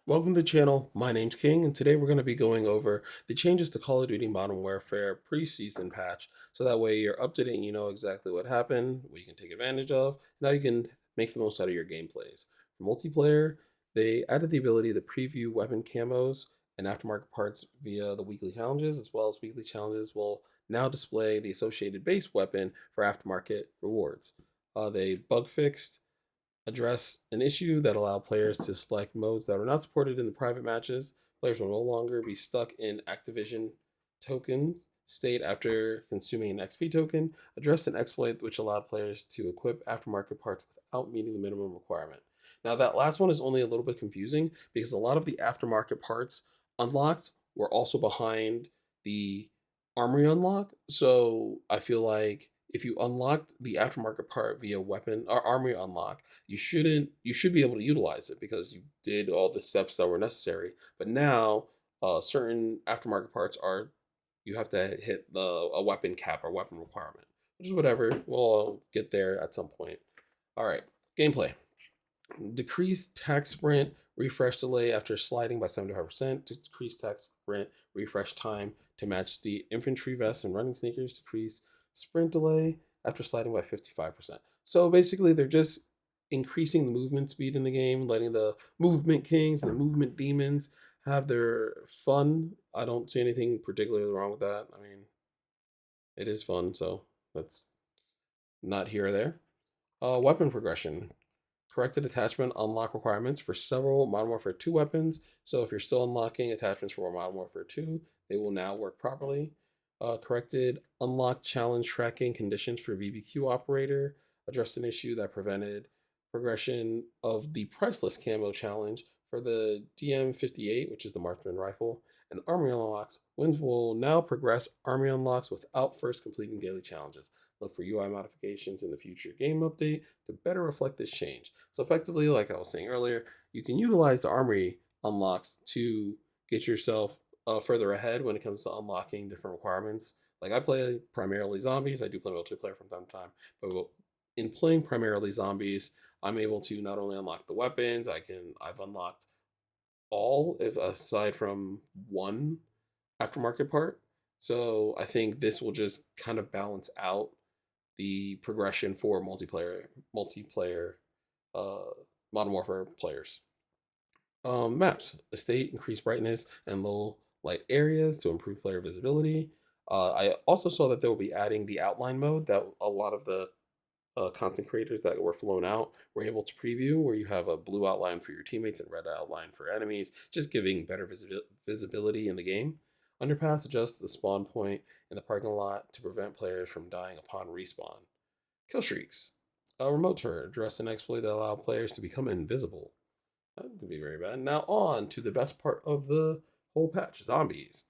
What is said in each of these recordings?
Welcome to the channel. My name's King, and today we're going to be going over the changes to Call of Duty Modern Warfare preseason patch. So that way you're up to date and you know exactly what happened, what you can take advantage of, and how you can make the most out of your gameplays. For multiplayer, they added the ability to preview weapon camos and aftermarket parts via the weekly challenges, as well as weekly challenges will now display the associated base weapon for aftermarket rewards. They bug fixed address an issue that allowed players to select modes that are not supported in the private matches. Players will no longer be stuck in Activision tokens state after consuming an XP token. Addressed an exploit which allowed players to equip aftermarket parts without meeting the minimum requirement. Now, that last one is only a little bit confusing because a lot of the aftermarket parts unlocks were also behind the armory unlock. So I feel like if you unlocked the aftermarket part via weapon or armory unlock, you should be able to utilize it because you did all the steps that were necessary. But now certain aftermarket parts are you have to hit the a weapon cap or weapon requirement, which is whatever. We'll get there at some point. All right, gameplay. Decrease tac sprint refresh delay after sliding by 75%. Decrease tac sprint refresh time to match the infantry vest and running sneakers. Decrease sprint delay after sliding by 55%. So basically, they're just increasing the movement speed in the game, letting the movement kings and the movement demons have their fun. I don't see anything particularly wrong with that. I mean, it is fun, so that's not here or there. Weapon progression. Corrected attachment unlock requirements for several Modern Warfare 2 weapons. So if you're still unlocking attachments for Modern Warfare 2, they will now work properly. Corrected unlock challenge tracking conditions for BBQ operator. Addressed an issue that prevented progression of the priceless camo challenge for the DM58, which is the marksman rifle, and armory unlocks. Wins will now progress armory unlocks without first completing daily challenges. Look for UI modifications in the future game update to better reflect this change. So effectively, like I was saying earlier, you can utilize the armory unlocks to get yourself further ahead when it comes to unlocking different requirements. Like I play primarily zombies. I do play multiplayer from time to time, but in playing primarily zombies, I'm able to not only unlock the weapons, I've unlocked all if aside from one aftermarket part. So I think this will just kind of balance out the progression for multiplayer uh, Modern Warfare players. Maps, estate, increased brightness, and low light areas to improve player visibility. I also saw that they will be adding the outline mode that a lot of the content creators that were flown out were able to preview, where you have a blue outline for your teammates and red outline for enemies, just giving better visibility in the game. Underpass adjusts the spawn point in the parking lot to prevent players from dying upon respawn. Kill streaks. A remote turret address an exploit that allow players to become invisible. That could be very bad. Now on to the best part of the whole patch: zombies.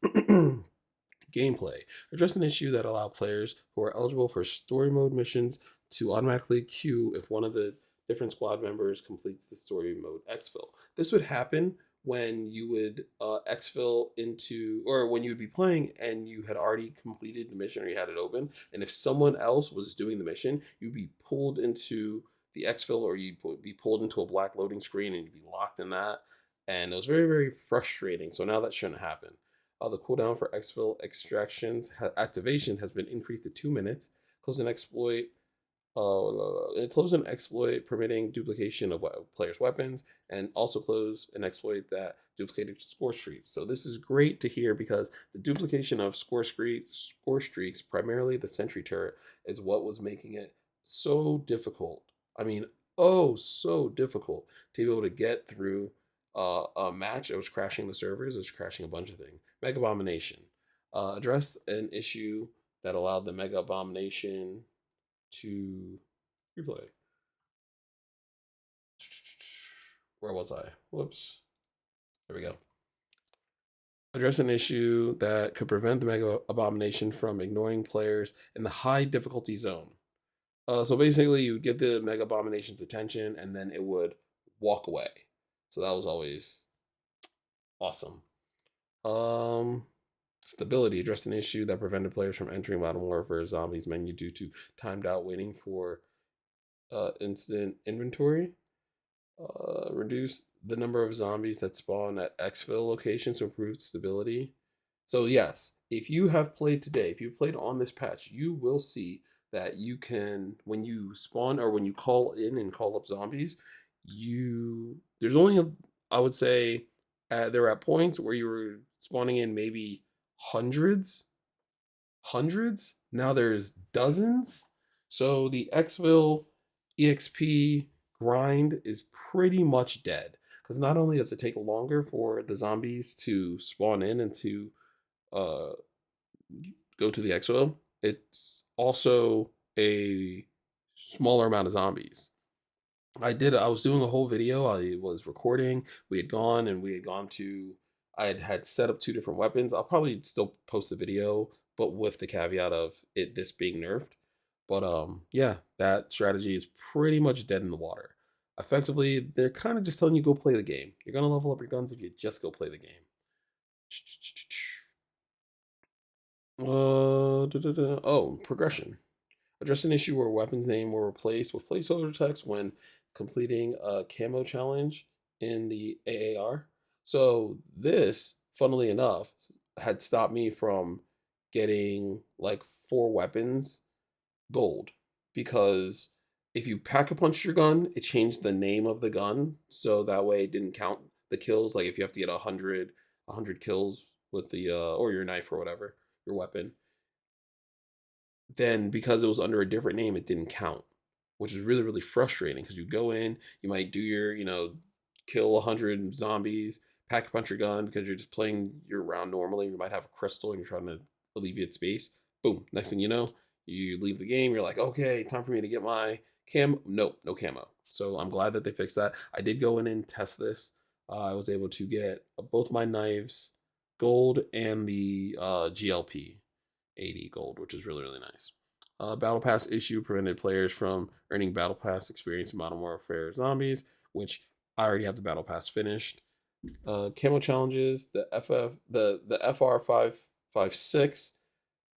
Gameplay. Address an issue that allowed players who are eligible for story mode missions to automatically queue if one of the different squad members completes the story mode exfil. This would happen when you would exfil into, or when you would be playing and you had already completed the mission or you had it open, and if someone else was doing the mission, you'd be pulled into the exfil or you'd be pulled into a black loading screen and you'd be locked in that. And it was very, very frustrating. So now that shouldn't happen. The cooldown for exfil extractions activation has been increased to 2 minutes. Close an exploit. Close an exploit permitting duplication of players' weapons, and also close an exploit that duplicated score streaks. So this is great to hear because the duplication of score streaks, primarily the sentry turret, is what was making it so difficult. I mean, oh, so difficult to be able to get through a match. It was crashing the servers. It was crashing a bunch of things. Mega Abomination addressed an issue that allowed the Mega Abomination to replay. Where was I? Whoops. There we go. Address an issue that could prevent the Mega Abomination from ignoring players in the high difficulty zone. So basically, you would get the Mega Abomination's attention, and then it would walk away. So that was always awesome. Um, Stability addressed an issue that prevented players from entering Modern Warfare Zombies menu due to timed out waiting for instant inventory. Reduce the number of zombies that spawn at exfil locations to improve stability. So yes, if you have played today, if you played on this patch, you will see that you can, when you spawn or when you call in and call up zombies, there's only I would say there are at points where you were spawning in maybe hundreds, hundreds. Now there's dozens. So the Xville EXP grind is pretty much dead. Because not only does it take longer for the zombies to spawn in and to uh, go to the Xville, it's also a smaller amount of zombies. I was doing a whole video. I was recording. We had gone to, I had set up two different weapons. I'll probably still post the video, but with the caveat of this being nerfed. But yeah, that strategy is pretty much dead in the water. Effectively, they're kind of just telling you go play the game. You're gonna level up your guns if you just go play the game. Oh, progression. Address an issue where weapons name were replaced with placeholder text when completing a camo challenge in the AAR. So this, funnily enough, had stopped me from getting like four weapons gold because if you pack a punch your gun, it changed the name of the gun so that way it didn't count the kills. Like if you have to get 100 kills with the or your knife or whatever your weapon, then because it was under a different name, it didn't count, which is really, really frustrating because you go in, you might do your, kill 100 zombies, pack a punch your gun because you're just playing your round normally. You might have a crystal and you're trying to alleviate space. Boom. Next thing you know, you leave the game. You're like, okay, time for me to get my cam. Nope, no camo. So I'm glad that they fixed that. I did go in and test this. I was able to get both my knives gold and the GLP 80 gold, which is really, really nice. Battle Pass issue prevented players from earning Battle Pass experience in Modern Warfare Zombies, which I already have the Battle Pass finished. Camo challenges, the FR556.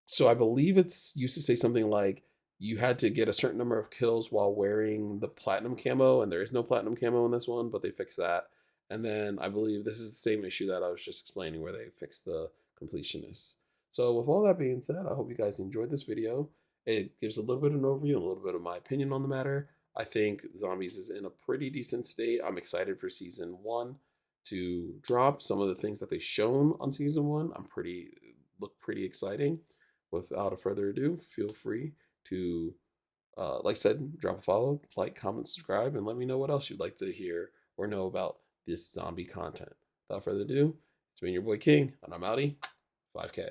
So I believe it's used to say something like you had to get a certain number of kills while wearing the platinum camo, and there is no platinum camo in this one, but they fixed that. And then I believe this is the same issue that I was just explaining where they fixed the completionists. So with all that being said, I hope you guys enjoyed this video. It gives a little bit of an overview and a little bit of my opinion on the matter. I think Zombies is in a pretty decent state. I'm excited for season one to drop. Some of the things that they've shown on season one, look pretty exciting. Without a further ado, feel free to, like I said, drop a follow, like, comment, subscribe, and let me know what else you'd like to hear or know about this zombie content. Without further ado, it's been your boy King, and I'm outie. 5K.